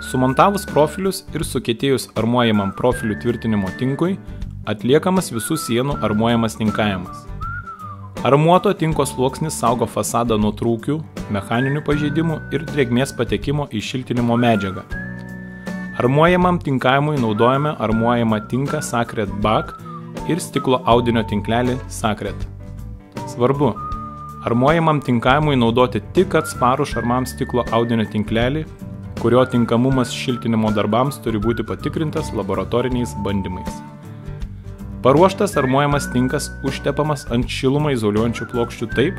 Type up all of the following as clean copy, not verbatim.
Sumontavus profilius ir sukietėjus armuojamam profilių tvirtinimo tinkui, atliekamas visų sienų armuojamas tinkavimas. Armuoto tinko sluoksnis saugo fasadą nuo trūkių, mechaninių pažeidimų ir drėgmės patekimo į šiltinimo medžiagą. Armuojamam tinkavimui naudojame armuojamą tinką Sacred Bag ir stiklo audinio tinklelį Sacred. Svarbu, armuojamam tinkavimui naudoti tik atsparų šarmam stiklo audinio tinklelį, kurio tinkamumas šiltinimo darbams turi būti patikrintas laboratoriniais bandymais. Paruoštas armuojamas tinkas užtepamas ant šilumą izoliuojančių plokščių taip,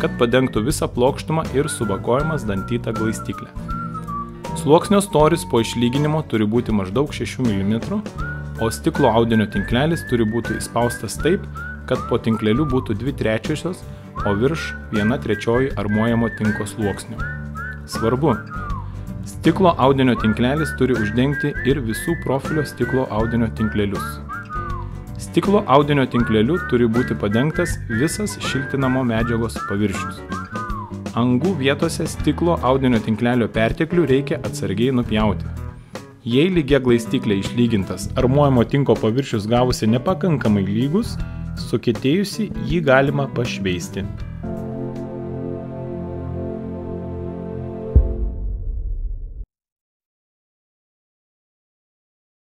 kad padengtų visą plokštumą ir subakojamas dantytą glaistyklę. Sluoksnio storis po išlyginimo turi būti maždaug 6 mm, o stiklo audinio tinklelis turi būti įspaustas taip, kad po tinkleliu būtų 2/3, o virš 1/3 armuojamo tinko sluoksnio. Svarbu, stiklo audinio tinklelis turi uždengti ir visų profilio stiklo audinio tinklelius. Stiklo audinio tinkleliu turi būti padengtas visas šiltinamo medžiagos paviršius. Angų vietose stiklo audinio tinklelio perteklių reikia atsargiai nupjauti. Jei lygia glaistyklė išlygintas armuojamo tinko paviršius gavusi nepakankamai lygus, sukietėjusi jį galima pašveisti.